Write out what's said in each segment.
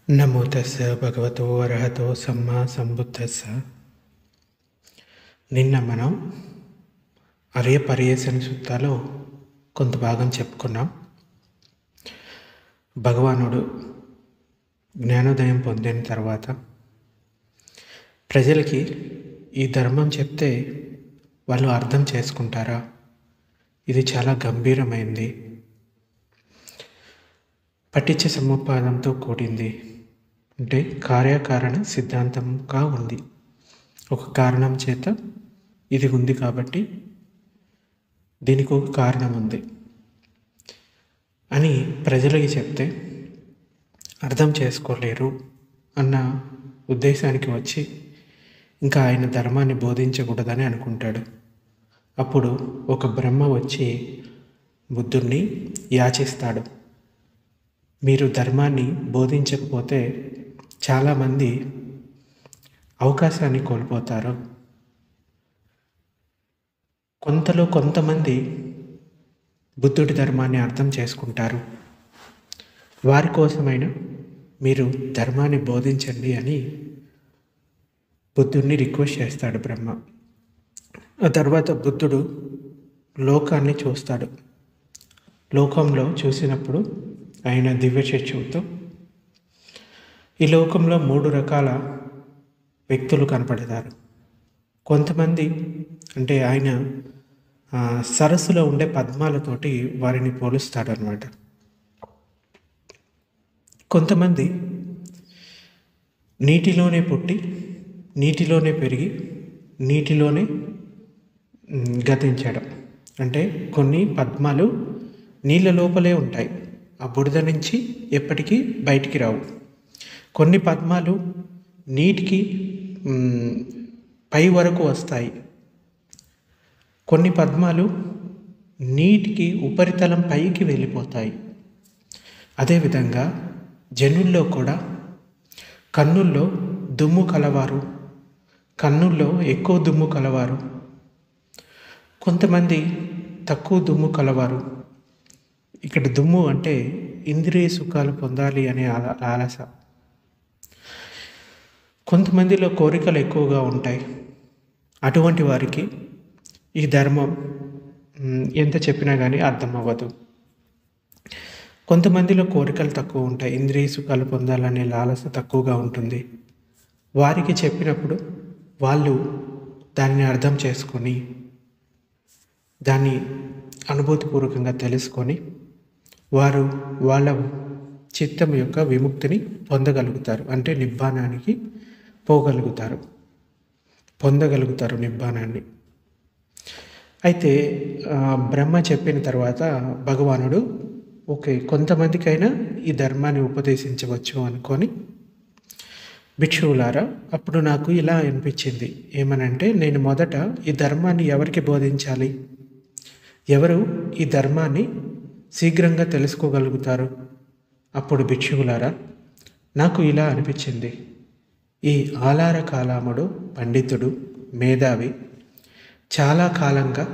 నమో తస్స భగవతో అర్హతో సమ్మా సంబుద్ధస్స. నిన్న మనం అర్య పర్యేషణ సూత్రాలో కొంత భాగం చెప్పుకున్నాం. భగవానుడు జ్ఞానోదయం పొందిన తర్వాత ప్రజలకి ఈ ధర్మం చెప్తే వాళ్ళు అర్థం చేసుకుంటారా, ఇది చాలా గంభీరమైంది, పఠించ సముపాదంతో కూడింది, అంటే కార్యకారణ సిద్ధాంతంగా ఉంది. ఒక కారణం చేత ఇది ఉంది కాబట్టి దీనికి ఒక కారణం ఉంది అని ప్రజలకి చెప్తే అర్థం చేసుకోలేరు అన్న ఉద్దేశానికి వచ్చి ఇంకా ఆయన ధర్మాన్ని బోధించకూడదని అనుకుంటాడు. అప్పుడు ఒక బ్రహ్మ వచ్చి బుద్ధుణ్ణి యాచిస్తాడు, మీరు ధర్మాన్ని బోధించకపోతే చాలామంది అవకాశాన్ని కోల్పోతారు. కొంతమంది బుద్ధుడి ధర్మాన్ని అర్థం చేసుకుంటారు, వారి కోసమైనా మీరు ధర్మాన్ని బోధించండి అని బుద్ధుడిని రిక్వెస్ట్ చేస్తాడు బ్రహ్మ. ఆ తర్వాత బుద్ధుడు లోకాన్ని చూస్తాడు. లోకంలో చూసినప్పుడు ఆయన దివ్యచక్షువుతో ఈ లోకంలో 3 రకాల వ్యక్తులు కనపడతారు. కొంతమంది అంటే ఆయన సరస్సులో ఉండే పద్మాలతోటి వారిని పోలుస్తాడు అన్నమాట. కొంతమంది నీటిలోనే పుట్టి నీటిలోనే పెరిగి నీటిలోనే గతించడం. అంటే కొన్ని పద్మాలు నీళ్ళ లోపలే ఉంటాయి, ఆ బురద నుంచి ఎప్పటికీ బయటికి రావు. కొన్ని పద్మాలు నీటికి పై వరకు వస్తాయి, కొన్ని పద్మాలు నీటికి ఉపరితలం పైకి వెళ్ళిపోతాయి. అదేవిధంగా జనుల్లో కూడా కన్నుల్లో దుమ్ము కలవారు, కన్నుల్లో ఎక్కువ దుమ్ము కలవారు, కొంతమంది తక్కువ దుమ్ము కలవారు. ఇక్కడ దుమ్ము అంటే ఇంద్రియ సుఖాలు పొందాలి అనే ఆలస. కొంతమందిలో కోరికలు ఎక్కువగా ఉంటాయి, అటువంటి వారికి ఈ ధర్మం ఎంత చెప్పినా కానీ అర్థం అవ్వదు. కొంతమందిలో కోరికలు తక్కువ ఉంటాయి, ఇంద్రియ సుఖాలు పొందాలనే లాలస తక్కువగా ఉంటుంది. వారికి చెప్పినప్పుడు వాళ్ళు దానిని అర్థం చేసుకొని దాన్ని అనుభూతిపూర్వకంగా తెలుసుకొని వారు వాళ్ళ చిత్తం యొక్క విముక్తిని పొందగలుగుతారు, అంటే నిబ్బానానికి పొందగలుగుతారు నిబ్బానాన్ని. అయితే బ్రహ్మ చెప్పిన తర్వాత భగవానుడు ఓకే, కొంతమందికైనా ఈ ధర్మాన్ని ఉపదేశించవచ్చు అనుకొని, భిక్షువులారా అప్పుడు నాకు ఇలా అనిపించింది, ఏమనంటే నేను మొదట ఈ ధర్మాన్ని ఎవరికి బోధించాలి, ఎవరు ఈ ధర్మాన్ని శీఘ్రంగా తెలుసుకోగలుగుతారు? అప్పుడు భిక్షువులారా నాకు ఇలా అనిపించింది, ఈ ఆలార కాలాముడు పండితుడు, మేధావి, చాలా కాలంగా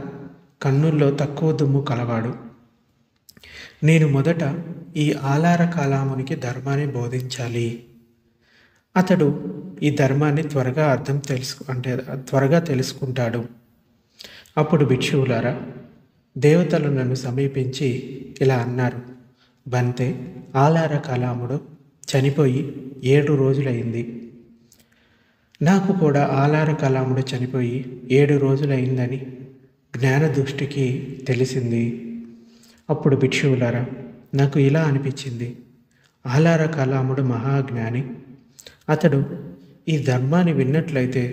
కన్నుల్లో తక్కువ దుమ్ము కలవాడు. నేను మొదట ఈ ఆలార కాలామునికి ధర్మాన్ని బోధించాలి. అతడు ఈ ధర్మాన్ని త్వరగా తెలుసుకుంటాడు. అప్పుడు భిక్షువులారా దేవతలు నన్ను సమీపించి ఇలా అన్నారు, బంతే, ఆలార కలాముడు చనిపోయి 7 రోజులైంది. నాకు కూడా ఆలార కలాముడు చనిపోయి 7 రోజులైందని జ్ఞాన దృష్టికి తెలిసింది. అప్పుడు భిక్షువులారా నాకు ఇలా అనిపించింది, ఆలార కలాముడు మహాజ్ఞాని, అతడు ఈ ధర్మాన్ని విన్నట్లయితే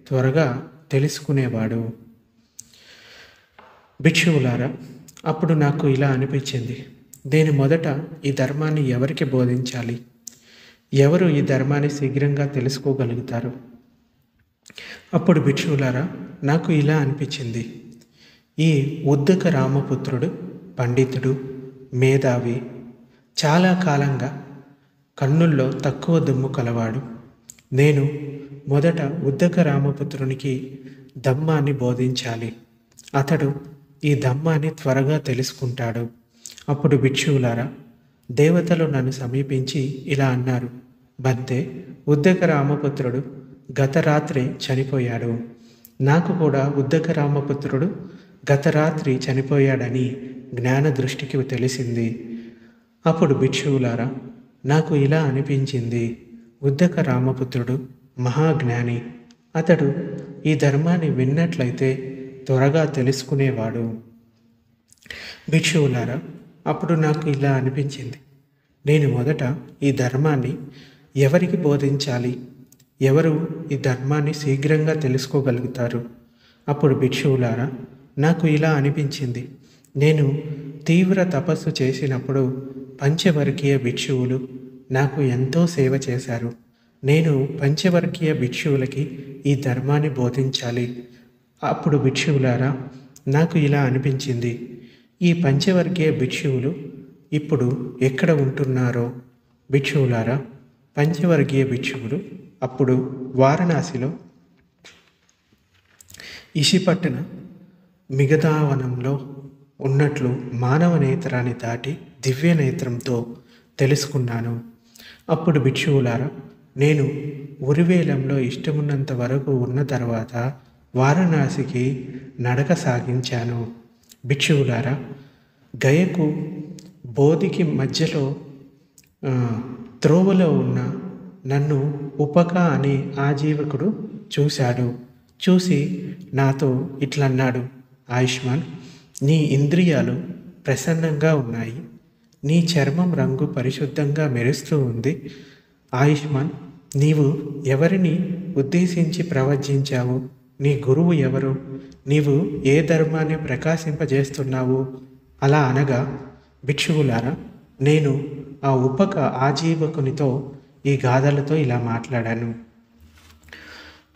త్వరగా తెలుసుకునేవాడు. భిక్షువులారా అప్పుడు నాకు ఇలా అనిపించింది, నేను మొదట ఈ ధర్మాన్ని ఎవరికి బోధించాలి, ఎవరు ఈ ధర్మాన్ని శీఘ్రంగా తెలుసుకోగలుగుతారు? అప్పుడు భిక్షువులారా నాకు ఇలా అనిపించింది, ఈ ఉద్దక రామపుత్రుడు పండితుడు, మేధావి, చాలా కాలంగా కన్నుల్లో తక్కువ దుమ్ము కలవాడు. నేను మొదట ఉద్దక రామపుత్రునికి ధమ్మాన్ని బోధించాలి, అతడు ఈ ధమ్మాన్ని త్వరగా తెలుసుకుంటాడు. అప్పుడు భిక్షువులారా దేవతలు నన్ను సమీపించి ఇలా అన్నారు, బంతే, ఉద్దక రామపుత్రుడు గత రాత్రి చనిపోయాడు. నాకు కూడా ఉద్దక రామపుత్రుడు గత రాత్రి చనిపోయాడని జ్ఞాన దృష్టికి తెలిసింది. అప్పుడు భిక్షువులారా, నాకు ఇలా అనిపించింది. ఉద్దక రామపుత్రుడు మహాజ్ఞాని. అతడు ఈ ధర్మాన్ని విన్నట్లయితే త్వరగా తెలుసుకునేవాడు. భిక్షువులారా, అప్పుడు నాకు ఇలా అనిపించింది. నేను మొదట ఈ ధర్మాన్ని ఎవరికి బోధించాలి? ఎవరు ఈ ధర్మాన్ని శీఘ్రంగా తెలుసుకోగలుగుతారు? అప్పుడు భిక్షువులారా, నాకు ఇలా అనిపించింది. నేను తీవ్ర తపస్సు చేసినప్పుడు పంచవర్గీయ భిక్షువులు నాకు ఎంతో సేవ చేశారు. నేను పంచవర్గీయ భిక్షువులకి ఈ ధర్మాన్ని బోధించాలి. అప్పుడు భిక్షువులారా, నాకు ఇలా అనిపించింది. ఈ పంచవర్గీయ భిక్షువులు ఇప్పుడు ఎక్కడ ఉంటున్నారో? భిక్షువులారా, పంచవర్గీయ భిక్షువులు అప్పుడు వారణాసిలో ఇషిపట్టణ మిగతావనంలో ఉన్నట్లు మానవ నేత్రాన్ని దాటి దివ్య నేత్రంతో తెలుసుకున్నాను. అప్పుడు భిక్షువులారా, నేను ఉరివేలంలో ఇష్టమున్నంత వరకు ఉన్న తర్వాత వారణాసికి నడక సాగించాను. భిక్షువులారా, గయకు బోధికి మధ్యలో త్రోవలో ఉన్న నన్ను ఉపక అనే ఆజీవకుడు చూశాడు. చూసి నాతో ఇట్లన్నాడు, ఆయుష్మాన్, నీ ఇంద్రియాలు ప్రసన్నంగా ఉన్నాయి. నీ చర్మం రంగు పరిశుద్ధంగా మెరుస్తూ ఉంది. ఆయుష్మాన్, నీవు ఎవరిని ఉద్దేశించి ప్రవచించావు? నీ గురువు ఎవరు? నీవు ఏ ధర్మాన్ని ప్రకాశింపజేస్తున్నావు? అలా అనగా, భిక్షువులారా, నేను ఆ ఉపక ఆజీవకునితో ఈ గాథలతో ఇలా మాట్లాడాను.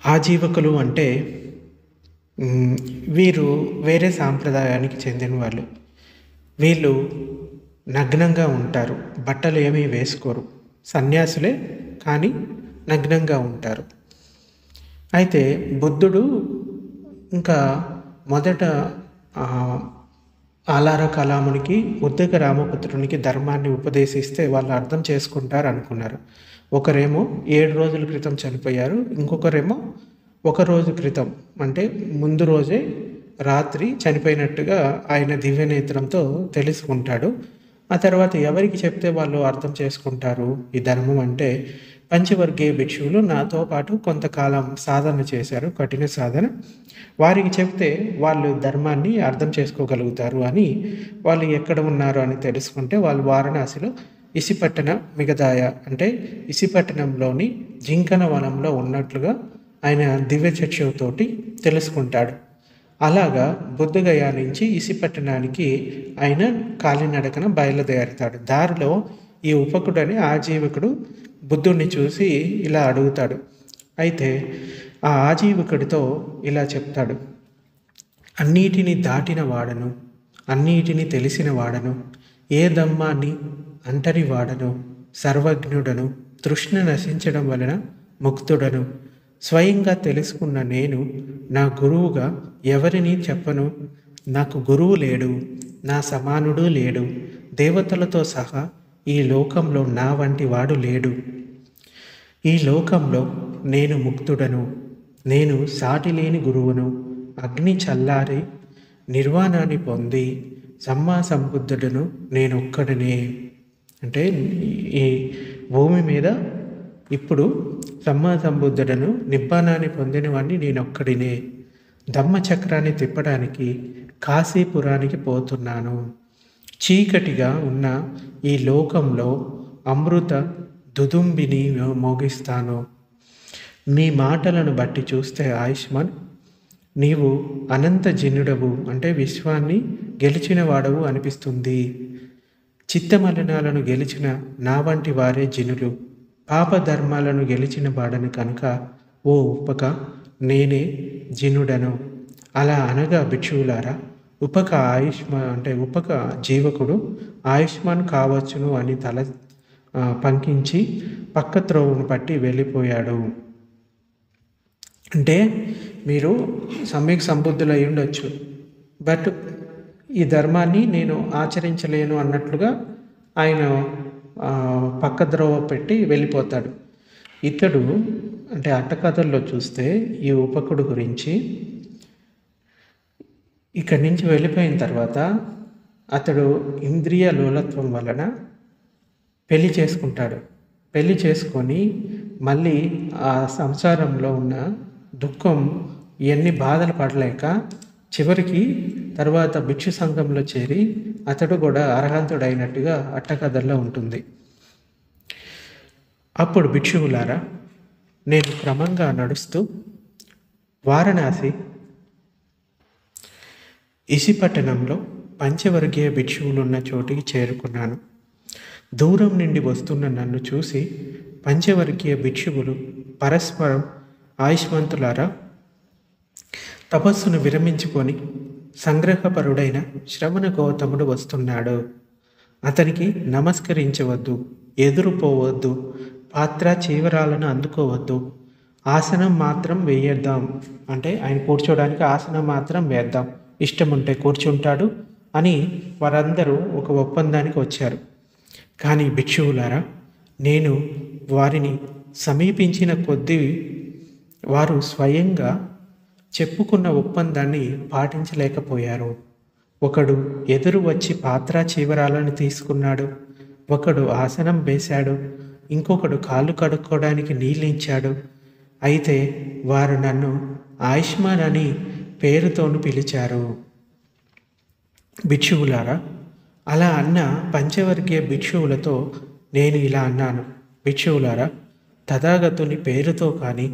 ఆజీవకులు అంటే వీరు వేరే సాంప్రదాయానికి చెందిన వాళ్ళు. వీళ్ళు నగ్నంగా ఉంటారు, బట్టలు ఏమీ వేసుకోరు. సన్యాసులే కానీ నగ్నంగా ఉంటారు. అయితే బుద్ధుడు ఇంకా మొదట ఆలార కలామునికి ఉద్దక రామపుత్రునికి ధర్మాన్ని ఉపదేశిస్తే వాళ్ళు అర్థం చేసుకుంటారు అనుకున్నారు. ఒకరేమో 7 రోజుల క్రితం చనిపోయారు, ఇంకొకరేమో 1 రోజు క్రితం అంటే ముందు రోజే రాత్రి చనిపోయినట్టుగా ఆయన దివ్యనేత్రంతో తెలుసుకుంటాడు. ఆ తర్వాత ఎవరికి చెప్తే వాళ్ళు అర్థం చేసుకుంటారు ఈ ధర్మం అంటే, పంచవర్గీయ భిక్షువులు నాతో పాటు కొంతకాలం సాధన చేశారు, కఠిన సాధన. వారికి చెప్తే వాళ్ళు ధర్మాన్ని అర్థం చేసుకోగలుగుతారు అని, వాళ్ళు ఎక్కడ ఉన్నారు అని తెలుసుకుంటే వాళ్ళు వారణాసిలో ఇసిపట్టణ మిగదాయ అంటే ఇసిపట్టణంలోని జింకన వనంలో ఉన్నట్లుగా ఆయన దివ్యచక్షుతోటి తెలుసుకుంటాడు. అలాగా బుద్ధగయ నుంచి ఇసిపట్టణానికి ఆయన కాలినడకన బయలుదేరుతాడు. దారిలో ఈ ఉపకుడని ఆజీవకుడు బుద్ధుడిని చూసి ఇలా అడుగుతాడు. అయితే ఆ ఆజీవకుడితో ఇలా చెప్తాడు, అన్నిటిని దాటిన వాడను, అన్నిటిని తెలిసిన వాడను, ఏ ధమ్మాన్ని అంటని వాడను, సర్వజ్ఞుడను, తృష్ణ నశించడం వలన ముక్తుడను. స్వయంగా తెలుసుకున్న నేను నా గురువుగా ఎవరిని చెప్పను. నాకు గురువు లేడు, నా సమానుడు లేడు. దేవతలతో సహా ఈ లోకంలో నా వంటి వాడు లేడు. ఈ లోకంలో నేను ముక్తుడను, నేను సాటిలేని గురువును. అగ్ని చల్లారి నిర్వాణాన్ని పొంది సమ్మా సంబుద్ధుడను నేనొక్కడనే. అంటే ఈ భూమి మీద ఇప్పుడు సమ్మా సంబుద్ధుడను నిబ్బానాన్ని పొందినవాడిని నేనొక్కడినే. ధమ్మచక్రాన్ని తిప్పడానికి కాశీపురానికి పోతున్నాను. చీకటిగా ఉన్న ఈ లోకంలో అమృత దుదుంబిని మోగిస్తాను. నీ మాటలను బట్టి చూస్తే ఆయుష్మాన్, నీవు అనంత జినుడవు అంటే విశ్వాన్ని గెలిచిన వాడవు అనిపిస్తుంది. చిత్తమలినాలను గెలిచిన నా వంటి వారే జినులు. పాపధర్మాలను గెలిచిన వాడను కనుక ఓ ఉపక నేనే జినుడను. అలా అనగా భిక్షువులారా, ఉపక ఉపక జీవకుడు ఆయుష్మాన్ కావచ్చును అని తల పంకించి పక్క త్రోవను పట్టి వెళ్ళిపోయాడు. అంటే మీరు సమ్యక్ సంబుద్ధులు అయి ఉండొచ్చు, బట్ ఈ ధర్మాన్ని నేను ఆచరించలేను అన్నట్లుగా ఆయన పక్క ద్రోవ పెట్టి వెళ్ళిపోతాడు. ఇతడు అంటే అట్టకథల్లో చూస్తే ఈ ఉపకుడు గురించి ఇక్కడి నుంచి వెళ్ళిపోయిన తర్వాత అతడు ఇంద్రియ లోలత్వం వలన పెళ్లి చేసుకుంటాడు. పెళ్లి చేసుకొని మళ్ళీ ఆ సంసారంలో ఉన్న దుఃఖం ఇవన్నీ బాధలు పడలేక చివరికి తర్వాత భిక్షు సంఘంలో చేరి అతడు కూడా అర్హంతుడైనట్టుగా అట్టకథల్లో ఉంటుంది. అప్పుడు భిక్షువులారా, నేను క్రమంగా నడుస్తూ వారణాసి ఇసిపట్టణంలో పంచవర్గీయ భిక్షువులున్న చోటికి చేరుకున్నాను. దూరం నుండి వస్తున్న నన్ను చూసి పంచవర్గీయ భిక్షువులు పరస్పరం, ఆయుష్మంతులారా, తపస్సును విరమించుకొని సంగ్రహపరుడైన శ్రవణ గౌతముడు వస్తున్నాడు. అతనికి నమస్కరించవద్దు, ఎదురుపోవద్దు, పాత్ర చీవరాలను అందుకోవద్దు, ఆసనం మాత్రం వేయేద్దాం, అంటే ఆయన కూర్చోడానికి ఆసనం మాత్రం వేద్దాం, ఇష్టం ఉంటే కూర్చుంటాడు అని వారందరూ ఒక ఒప్పందానికి వచ్చారు. కానీ భిక్షువులారా, నేను వారిని సమీపించిన కొద్దీ వారు స్వయంగా చెప్పుకున్న ఒప్పందాన్ని పాటించలేకపోయారు. ఒకడు ఎదురు వచ్చి పాత్ర చీవరాలను తీసుకున్నాడు, ఒకడు ఆసనం వేశాడు, ఇంకొకడు కాళ్ళు కడుక్కోవడానికి నీళ్ళు ఇచ్చాడు. అయితే వారు నన్ను ఆయుష్మాన్ అని పేరుతోను పిలిచారు. భిక్షువులారా, అలా అన్న పంచవర్గీయ భిక్షువులతో నేను ఇలా అన్నాను, భిక్షువులారా, తథాగతుని పేరుతో కానీ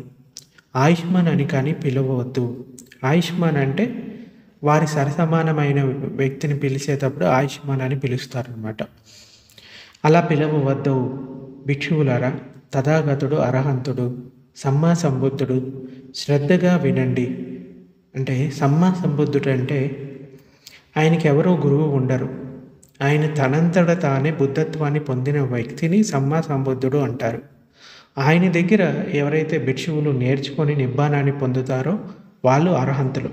ఆయుష్మాన్ అని కానీ పిలవవద్దు. ఆయుష్మాన్ అంటే వారి సరసమానమైన వ్యక్తిని పిలిచేటప్పుడు ఆయుష్మాన్ అని పిలుస్తారనమాట. అలా పిలవవద్దు. భిక్షువులారా, తథాగతుడు అర్హంతుడు, సమ్మా సంబుద్ధుడు, శ్రద్ధగా వినండి. అంటే సమ్మా సంబుద్ధుడు అంటే ఆయనకి ఎవరో గురువు ఉండరు, ఆయన తనంతట తానే బుద్ధత్వాన్ని పొందిన వ్యక్తిని సమ్మా సంబుద్ధుడు అంటారు. ఆయన దగ్గర ఎవరైతే భిక్షువులు నేర్చుకొని నిబ్బానాన్ని పొందుతారో వాళ్ళు అర్హంతులు.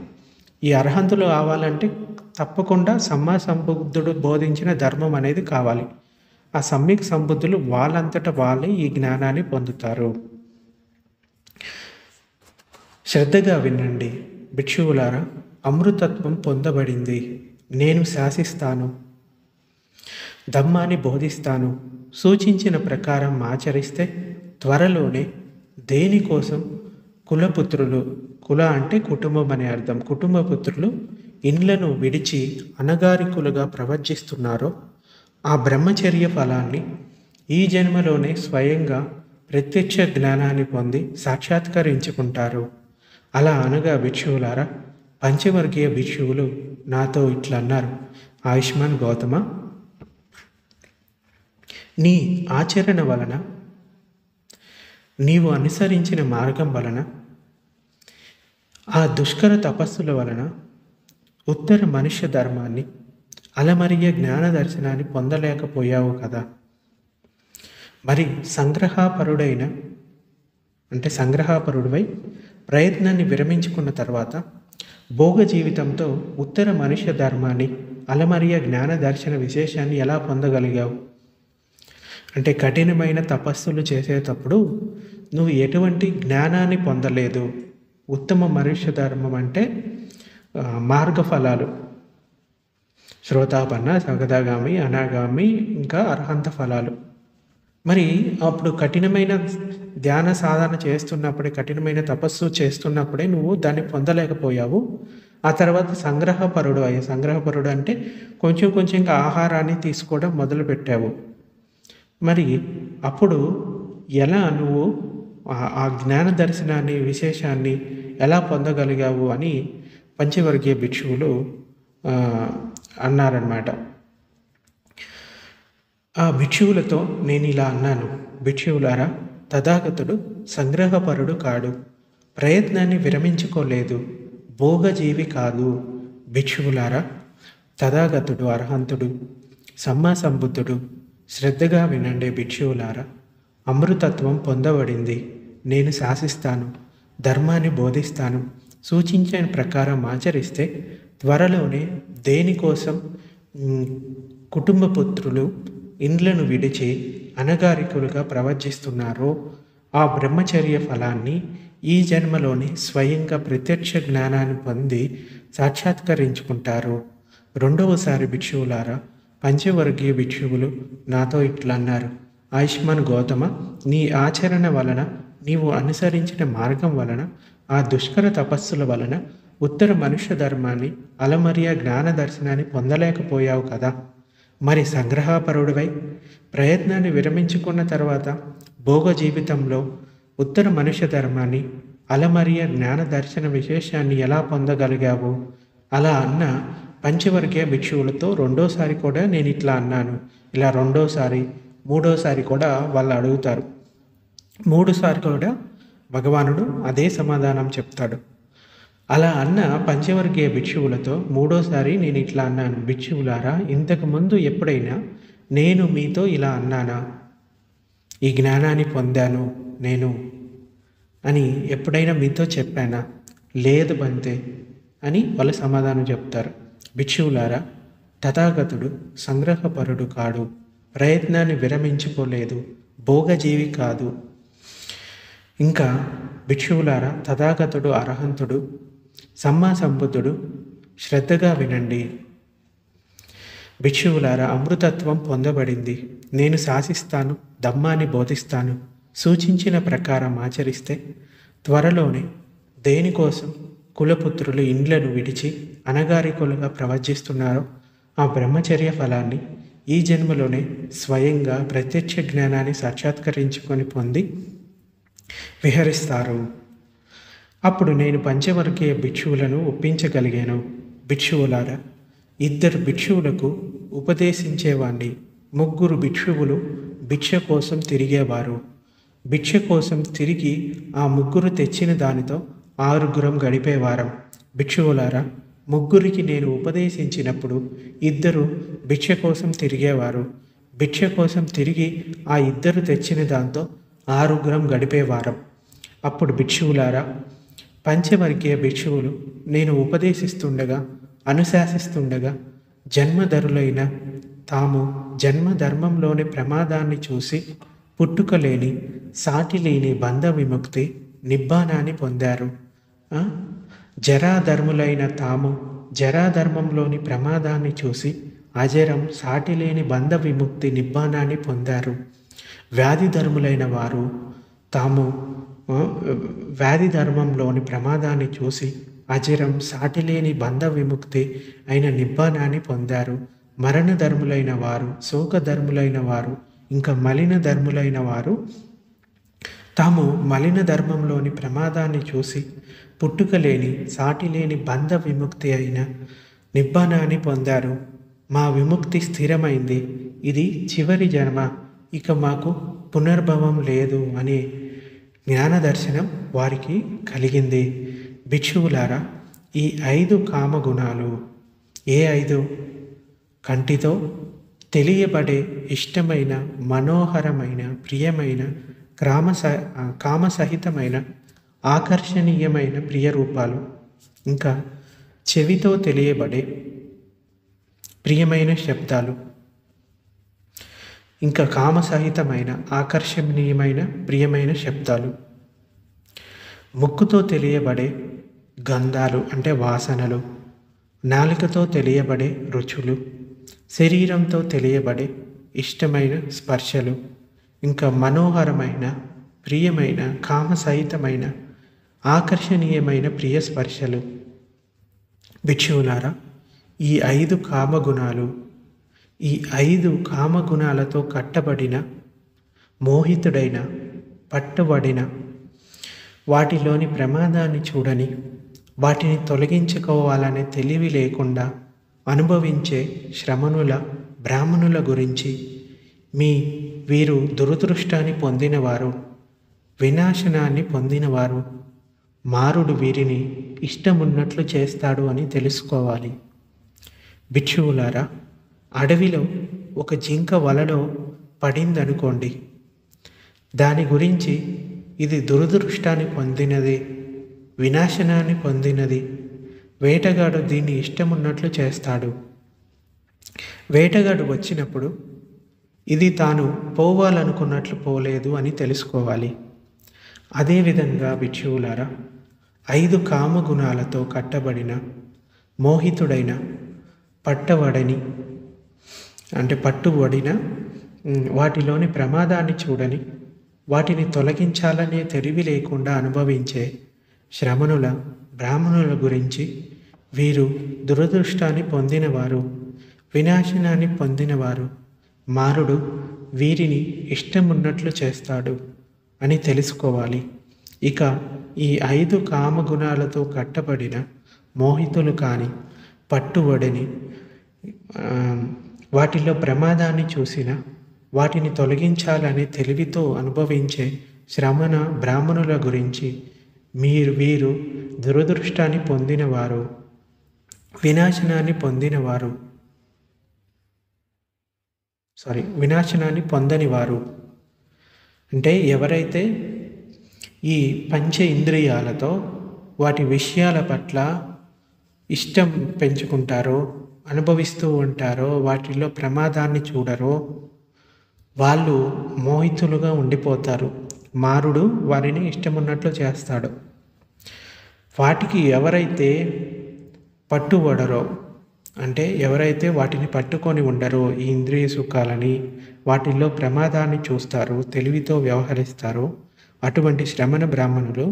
ఈ అర్హంతులు కావాలంటే తప్పకుండా సమ్మా సంబుద్ధుడు బోధించిన ధర్మం అనేది కావాలి. ఆ సమ్యక్ సంబుద్ధులు వాళ్ళంతట వాళ్ళే ఈ జ్ఞానాన్ని పొందుతారు. శ్రద్ధగా వినండి భిక్షువులారా, అమృతత్వం పొందబడింది, నేను శాసిస్తాను, ధమ్మాన్ని బోధిస్తాను, సూచించిన ప్రకారం ఆచరిస్తే త్వరలోనే దేనికోసం కులపుత్రులు, కుల అంటే కుటుంబం అనే అర్థం, కుటుంబపుత్రులు ఇండ్లను విడిచి అనగారికులుగా ప్రవర్తిస్తున్నారో ఆ బ్రహ్మచర్య ఫలాన్ని ఈ జన్మలోనే స్వయంగా ప్రత్యక్ష జ్ఞానాన్ని పొంది సాక్షాత్కరించుకుంటారు. అలా అనగా భిక్షువులారా, పంచవర్గీయ భిక్షువులు నాతో ఇట్లా అన్నారు, ఆయుష్మాన్ గౌతమ, నీ ఆచరణ వలన, నీవు అనుసరించిన మార్గం వలన, ఆ దుష్కర తపస్సుల వలన ఉత్తర మనుష్య ధర్మాన్ని, అలమరియ జ్ఞాన దర్శనాన్ని పొందలేకపోయావు కదా. మరి సంగ్రహపరుడివై ప్రయత్నాన్ని విరమించుకున్న తర్వాత భోగ జీవితంతో ఉత్తర మనుష్య ధర్మాన్ని, అలమరియ జ్ఞాన దర్శన విశేషాన్ని ఎలా పొందగలిగావు? అంటే కఠినమైన తపస్సులు చేసేటప్పుడు నువ్వు ఎటువంటి జ్ఞానాన్ని పొందలేదు. ఉత్తమ మనుష్య ధర్మం అంటే మార్గఫలాలు, శ్రోతాపన్న, సగదాగామి, అనాగామి, ఇంకా అర్హంత ఫలాలు. మరి అప్పుడు కఠినమైన ధ్యాన సాధన చేస్తున్నప్పుడే, కఠినమైన తపస్సు చేస్తున్నప్పుడే నువ్వు దాన్ని పొందలేకపోయావు. ఆ తర్వాత సంగ్రహపరుడు అంటే కొంచెం కొంచెంగా ఆహారాన్ని తీసుకోవడం మొదలుపెట్టావు. మరి అప్పుడు ఎలా నువ్వు ఆ జ్ఞాన దర్శనాన్ని, విశేషాన్ని ఎలా పొందగలిగావు అని పంచవర్గీయ భిక్షువులు అన్నారన్నమాట. ఆ భిక్షువులతో నేను ఇలా అన్నాను, భిక్షువులారా, తథాగతుడు సంగ్రహపరుడు కాడు, ప్రయత్నాన్ని విరమించుకోలేదు, భోగజీవి కాదు. భిక్షువులారా, తథాగతుడు అర్హంతుడు, సమ్మా సంబుద్ధుడు, శ్రద్ధగా వినండి భిక్షువులారా, అమృతత్వం పొందబడింది, నేను శాసిస్తాను, ధర్మాన్ని బోధిస్తాను, సూచించిన ప్రకారం ఆచరిస్తే త్వరలోనే దేనికోసం కుటుంబపుత్రులు ఇండ్లను విడిచి అనగారికులుగా ప్రవర్తిస్తున్నారో ఆ బ్రహ్మచర్య ఫలాన్ని ఈ జన్మలోని స్వయంగా ప్రత్యక్ష జ్ఞానాన్ని పొంది సాక్షాత్కరించుకుంటారు. రెండవసారి భిక్షువులారా, పంచవర్గీయ భిక్షువులు నాతో ఇట్లా అన్నారు: ఆయుష్మాన్ గౌతమ, నీ ఆచరణ వలన, నీవు అనుసరించిన మార్గం వలన, ఆ దుష్కర తపస్సుల వలన ఉత్తర మనుష్య ధర్మాన్ని, అలమరియ జ్ఞాన దర్శనాన్ని పొందలేకపోయావు కదా. మరి సంగ్రహపరుడివై ప్రయత్నాన్ని విరమించుకున్న తర్వాత భోగ జీవితంలో ఉత్తర మనుష్య ధర్మాన్ని, అలమరియ జ్ఞాన దర్శన విశేషాన్ని ఎలా పొందగలిగావు? అలా అన్న పంచవర్గీయ భిక్షువులతో రెండోసారి కూడా నేను ఇట్లా అన్నాను. ఇలా రెండోసారి, మూడోసారి కూడా వాళ్ళు అడుగుతారు. మూడోసారి కూడా భగవానుడు అదే సమాధానం చెప్తాడు. అలా అన్న పంచవర్గీయ భిక్షువులతో మూడోసారి నేను ఇట్లా అన్నాను: భిక్షువులారా, ఇంతకుముందు ఎప్పుడైనా నేను మీతో ఇలా అన్నానా? ఈ జ్ఞానాన్ని పొందాను నేను అని ఎప్పుడైనా మీతో చెప్పానా? లేదు బంతే అని వాళ్ళు సమాధానం చెప్తారు. భిక్షువులారా, తథాగతుడు సంగ్రహపరుడు కాడు, ప్రయత్నాన్ని విరమించుకోలేదు, భోగజీవి కాదు. ఇంకా భిక్షువులారా, తథాగతుడు అర్హంతుడు, సమ్మా సంబుద్ధుడు, శ్రద్ధగా వినండి. భిక్షువులారా, అమృతత్వం పొందబడింది. నేను శాసిస్తాను, ధమ్మాన్ని బోధిస్తాను. సూచించిన ప్రకారం ఆచరిస్తే త్వరలోనే దేనికోసం కులపుత్రులు ఇండ్లను విడిచి అనగారికులుగా ప్రవర్తిస్తున్నారో ఆ బ్రహ్మచర్య ఫలాన్ని ఈ జన్మలోనే స్వయంగా ప్రత్యక్ష జ్ఞానాన్ని సాక్షాత్కరించుకొని పొంది విహరిస్తారు. అప్పుడు నేను పంచవర్గీయ భిక్షువులను ఒప్పించగలిగాను. భిక్షువులారా, 2 భిక్షువులకు ఉపదేశించేవాణ్ణి. 3 భిక్షువులు భిక్ష కోసం తిరిగేవారు. భిక్ష కోసం తిరిగి ఆ 3 తెచ్చిన దానితో 6 గడిపేవారం. భిక్షువులారా, 3కి నేను ఉపదేశించినప్పుడు 2 భిక్ష కోసం తిరిగేవారు. భిక్ష కోసం తిరిగి ఆ 2 తెచ్చిన దాంతో 6 గడిపేవారం. అప్పుడు భిక్షువులారా, పంచవర్గీయ భిక్షువులు నేను ఉపదేశిస్తుండగా, అనుశాసిస్తుండగా జన్మధరులైన తాము జన్మధర్మంలోని ప్రమాదాన్ని చూసి పుట్టుకలేని, సాటి లేని బంధ విముక్తి, నిబ్బానాన్ని పొందారు. జరాధర్ములైన తాము జరాధర్మంలోని ప్రమాదాన్ని చూసి అజరం, సాటిలేని బంధ విముక్తి, నిబ్బానాన్ని పొందారు. వ్యాధిధర్ములైన వారు తాము వ్యాధి ధర్మంలోని ప్రమాదాన్ని చూసి అజరం, సాటిలేని బంధ విముక్తి అయిన నిబ్బానాన్ని పొందారు. మరణధర్ములైన వారు, శోకధర్ములైన వారు, ఇంకా మలిన ధర్ములైన వారు తాము మలిన ధర్మంలోని ప్రమాదాన్ని చూసి పుట్టుకలేని, సాటిలేని బంధ విముక్తి అయిన నిబ్బానాన్ని పొందారు. మా విముక్తి స్థిరమైంది, ఇది చివరి జన్మ, ఇక మాకు పునర్భవం లేదు అనే జ్ఞానదర్శనం వారికి కలిగింది. భిక్షువులారా, ఈ 5 కామగుణాలు ఏ 5? కంటితో తెలియబడే ఇష్టమైన, మనోహరమైన, ప్రియమైన, కామసహితమైన, ఆకర్షణీయమైన ప్రియ రూపాలు. ఇంకా చెవితో తెలియబడే ప్రియమైన శబ్దాలు. ఇంకా కామసహితమైన, ఆకర్షణీయమైన, ప్రియమైన శబ్దాలు. ముక్కుతో తెలియబడే గంధాలు అంటే వాసనలు. నాలుకతో తెలియబడే రుచులు. శరీరంతో తెలియబడే ఇష్టమైన స్పర్శలు. ఇంకా మనోహరమైన, ప్రియమైన, కామసహితమైన, ఆకర్షణీయమైన ప్రియ స్పర్శలు. భిక్షువులారా, ఈ 5 కామగుణాలు, ఈ 5 కామగుణాలతో కట్టబడిన, మోహితుడైన, పట్టుబడిన, వాటిలోని ప్రమాదాన్ని చూడని, వాటిని తొలగించుకోవాలనే తెలివి లేకుండా అనుభవించే శ్రమణుల, బ్రాహ్మణుల గురించి వీరు దురదృష్టాన్ని పొందినవారు, వినాశనాన్ని పొందినవారు. మారుడు వీరిని ఇష్టమున్నట్లు చేస్తాడు అని తెలుసుకోవాలి. భిక్షువులారా, అడవిలో ఒక జింక వలలో పడిందనుకోండి. దాని గురించి ఇది దురదృష్టాన్ని పొందినది, వినాశనాన్ని పొందినది. వేటగాడు దీన్ని ఇష్టమున్నట్లు చేస్తాడు. వేటగాడు వచ్చినప్పుడు ఇది తాను పోవాలనుకున్నట్లు పోలేదు అని తెలుసుకోవాలి. అదేవిధంగా భిక్షువులారా, 5 కామగుణాలతో కట్టబడిన మోహితుడైన పట్టవడని పట్టుబడిన వాటిలోని ప్రమాదాన్ని చూడని వాటిని తొలగించాలనే తెలివి లేకుండా అనుభవించే శ్రమణుల బ్రాహ్మణుల గురించి, వీరు దురదృష్టాన్ని పొందినవారు, వినాశనాన్ని పొందినవారు, మారుడు వీరిని ఇష్టమున్నట్లు చేస్తాడు అని తెలుసుకోవాలి. ఇక ఈ 5 కామగుణాలతో కట్టబడిన మోహితులు కానీ, పట్టుబడిని వాటిలో ప్రమాదాన్ని చూసిన వాటిని తొలగించాలనే తెలివితో అనుభవించే శ్రమణ బ్రాహ్మణుల గురించి, వీరు దురదృష్టాన్ని పొందినవారు, వినాశనాన్ని పొందనివారు. అంటే ఎవరైతే ఈ పంచ ఇంద్రియాలతో వాటి విషయాల పట్ల ఇష్టం పెంచుకుంటారో, అనుభవిస్తూ ఉంటారో, వాటిలో ప్రమాదాన్ని చూడరో వాళ్ళు మోహితులుగా ఉండిపోతారు. మారుడు వారిని ఇష్టమున్నట్లు చేస్తాడు. వాటికి ఎవరైతే పట్టుబడరో, ఎవరైతే వాటిని పట్టుకొని ఉండరో, ఈ ఇంద్రియ సుఖాలని, వాటిల్లో ప్రమాదాన్ని చూస్తారో, తెలివితో వ్యవహరిస్తారో, అటువంటి శ్రమణ బ్రాహ్మణులు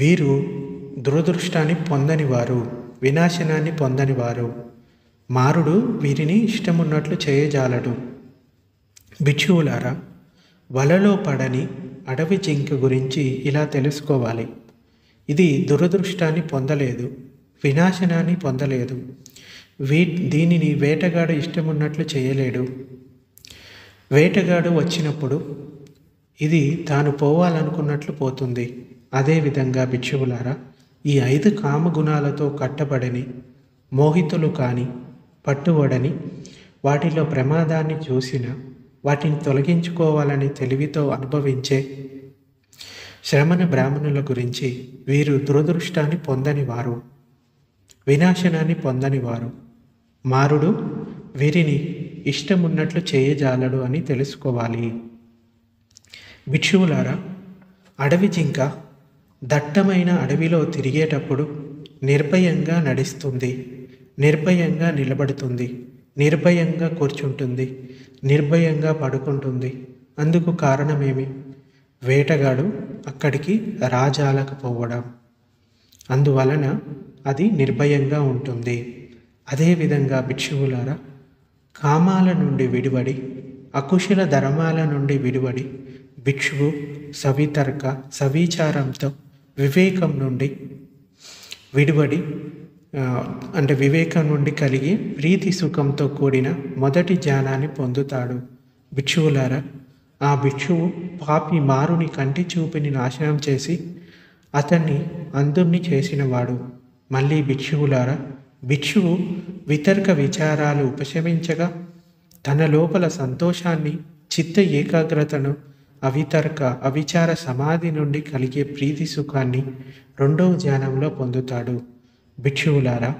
వీరు దురదృష్టాన్ని పొందనివారు, వినాశనాన్ని పొందనివారు. మారుడు వీరిని ఇష్టమున్నట్లు చేయజాలడు. భిక్షువులారా, వలలో పడని అడవి జింక గురించి ఇలా తెలుసుకోవాలి. ఇది దురదృష్టాన్ని పొందలేదు, వినాశనాన్ని పొందలేదు. దీనిని వేటగాడు ఇష్టమున్నట్లు చేయలేడు. వేటగాడు వచ్చినప్పుడు ఇది తాను పోవాలనుకున్నట్లు పోతుంది. అదేవిధంగా భిక్షువులారా, ఈ 5 కామగుణాలతో కట్టబడని మోహితులు కాని, పట్టుబడని వాటిలో ప్రమాదాన్ని చూసిన వాటిని తొలగించుకోవాలని తెలివితో అనుభవించే శ్రమణ బ్రాహ్మణుల గురించి, వీరు దురదృష్టాన్ని పొందనివారు, వినాశనాన్ని పొందనివారు. మారుడు వీరిని ఇష్టమున్నట్లు చేయజాలడు అని తెలుసుకోవాలి. భిక్షువులారా, అడవి జింక దట్టమైన అడవిలో తిరిగేటప్పుడు నిర్భయంగా నడుస్తుంది, నిర్భయంగా నిలబడుతుంది, నిర్భయంగా కూర్చుంటుంది, నిర్భయంగా పడుకుంటుంది. అందుకు కారణమేమి? వేటగాడు అక్కడికి రాజాలకపోవడం. అందువలన అది నిర్భయంగా ఉంటుంది. అదేవిధంగా భిక్షువులారా, కామాల నుండి విడివడి, అకుశల ధర్మాల నుండి విడివడి, భిక్షువు సవిచారంతో వివేకం నుండి విడివడి, వివేకం నుండి కలిగి ప్రీతి సుఖంతో కూడిన మొదటి జ్ఞానాన్ని పొందుతాడు. భిక్షువులారా, ఆ భిక్షువు పాపి మారుని కంటి చూపుని నాశనం చేసి అతన్ని అంధుణ్ణి చేసినవాడు. మళ్ళీ భిక్షువులారా, భిక్షువు వితర్క విచారాలు ఉపశమించగా తన లోపల సంతోషాన్ని, చిత్త ఏకాగ్రతను, అవిచార సమాధి నుండి కలిగే ప్రీతి సుఖాన్ని 2వ ధ్యానంలో పొందుతాడు. భిక్షువులారా,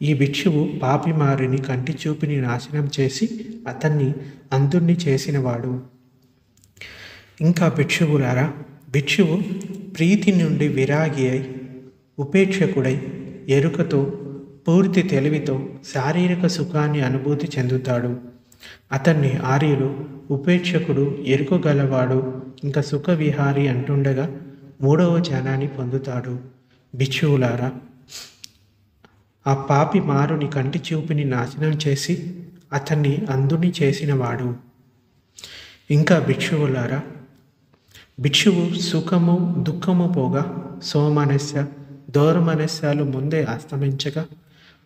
ఈ భిక్షువు పాపిమారిని కంటి చూపుని నాశనం చేసి అతన్ని అంధుణ్ణి చేసినవాడు. ఇంకా భిక్షువులారా, భిక్షువు ప్రీతి నుండి విరాగి అయి, ఉపేక్షకుడై, ఎరుకతో, పూర్తి తెలివితో శారీరక సుఖాన్ని అనుభూతి చెందుతాడు. అతన్ని ఆర్యులు ఉపేక్షకుడు, ఎరుకగలవాడు, ఇంకా సుఖ విహారి అంటుండగా 3వ జ్ఞానాన్ని పొందుతాడు. భిక్షువులారా, ఆ పాపి మారుని కంటి చూపుని నాశనం చేసి అతన్ని అంధుని చేసినవాడు. ఇంకా భిక్షువులారా, భిక్షువు సుఖము దుఃఖము పోగా సోమనస్య దౌర్మనస్యాలు ముందే అస్తమించగా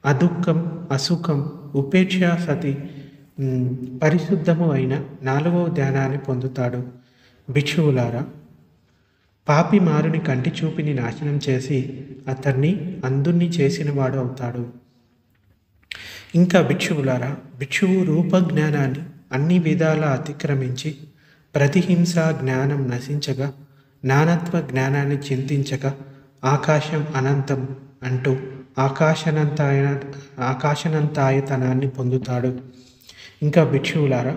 అదుఃఖం అసుఖం ఉపేక్ష సతి పరిశుద్ధము అయిన 4వ ధ్యానాన్ని పొందుతాడు. భిక్షువులారా, పాపి మారుని కంటి చూపిని నాశనం చేసి అతన్ని అంధుణ్ణి చేసినవాడు అవుతాడు. ఇంకా భిక్షువులారా, భిక్షువు రూపజ్ఞానాన్ని అన్ని విధాలా అతిక్రమించి ప్రతిహింస జ్ఞానం నశించగా, నానత్వ జ్ఞానాన్ని చింతించగా ఆకాశం అనంతం అంటూ ఆకాశనంతాయతనాన్ని పొందుతాడు. ఇంకా భిక్షువులారా,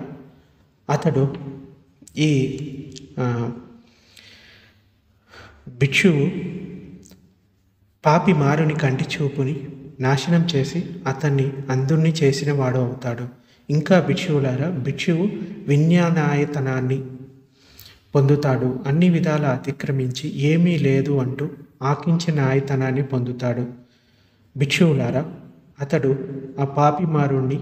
అతడు ఈ ఆ, భిక్షువు పాపి మారుని కంటి చూపుని నాశనం చేసి అతన్ని అంధుణ్ణి చేసిన వాడు అవుతాడు. ఇంకా భిక్షువులారా, భిక్షువు విజ్ఞానాయతనాన్ని పొందుతాడు. అన్ని విధాల అతిక్రమించి ఏమీ లేదు అంటూ ఆకించిన ఆయతనాన్ని పొందుతాడు. భిక్షువులారా, అతడు ఆ పాపి మారుణ్ణి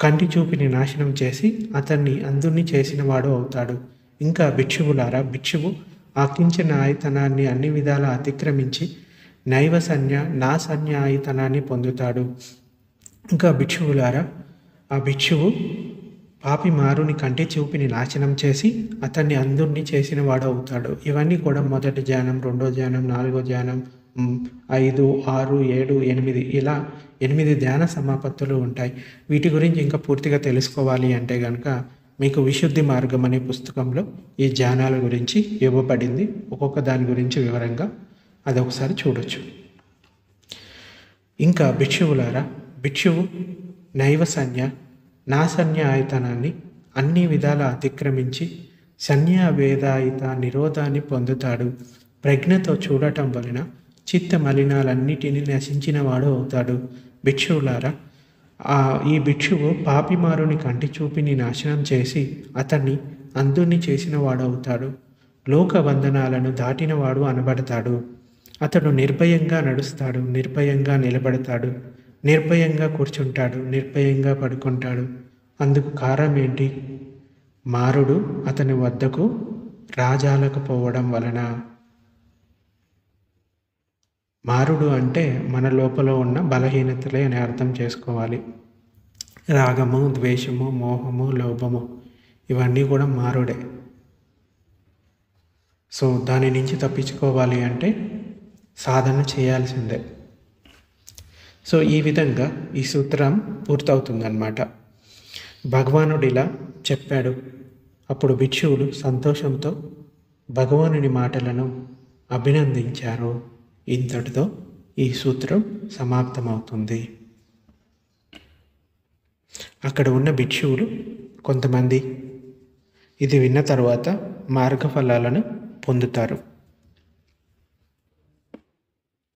కంటి చూపిని నాశనం చేసి అతన్ని అంధుణ్ణి చేసిన వాడు అవుతాడు. ఇంకా భిక్షువులారా, భిక్షువు ఆకించిన ఆయతనాన్ని అన్ని విధాల అతిక్రమించి నా సన్య ఆయతనాన్ని పొందుతాడు. ఇంకా భిక్షువులారా, ఆ భిక్షువు పాపి మారుని కంటి చూపిని నాశనం చేసి అతన్ని అంధుణ్ణి చేసిన వాడు అవుతాడు. ఇవన్నీ కూడా మొదటి ధ్యానం, రెండో ధ్యానం, నాలుగో ధ్యానం, 5, 6, 7, 8 ఇలా 8 ధ్యాన సమాపత్తులు ఉంటాయి. వీటి గురించి ఇంకా పూర్తిగా తెలుసుకోవాలి అంటే కనుక మీకు విశుద్ధి మార్గం అనే పుస్తకంలో ఈ ధ్యానాల గురించి ఇవ్వబడింది. ఒక్కొక్క దాని గురించి వివరంగా అదొకసారి చూడొచ్చు. ఇంకా భిక్షువులారా, భిక్షువు నైవ సన్య నా సన్య ఆయతనాన్ని అన్ని విధాల అతిక్రమించి సన్యావేదాయిత నిరోధాన్ని పొందుతాడు. ప్రజ్ఞతో చూడటం వలన చిత్త మలినాలన్నిటినీ నశించిన వాడు అవుతాడు. భిక్షువులారా, ఈ భిక్షువు పాపిమారుని కంటి చూపిని నాశనం చేసి అతన్ని అంధుణ్ణి చేసిన వాడవుతాడు. లోక బంధనాలను దాటినవాడు అనబడతాడు. అతడు నిర్భయంగా నడుస్తాడు, నిర్భయంగా నిలబడతాడు, నిర్భయంగా కూర్చుంటాడు, నిర్భయంగా పడుకుంటాడు. అందుకు కారణం ఏంటి? మారుడు అతని వద్దకు రాజాలకపోవడం వలన. మారుడు అంటే మన లోపల ఉన్న బలహీనతలే అని అర్థం చేసుకోవాలి. రాగము, ద్వేషము, మోహము, లోభము ఇవన్నీ కూడా మారుడే. సో దాని నుంచి తప్పించుకోవాలి అంటే సాధన చేయాల్సిందే. సో ఈ విధంగా ఈ సూత్రం పూర్తవుతుందన్నమాట. భగవానుడు ఇలా చెప్పాడు. అప్పుడు భిక్షువులు సంతోషంతో భగవానుని మాటలను అభినందించారు. ఇంతటితో ఈ సూత్రం సమాప్తమవుతుంది. అక్కడ ఉన్న భిక్షువులు కొంతమంది ఇది విన్న తర్వాత మార్గఫలాలను పొందుతారు.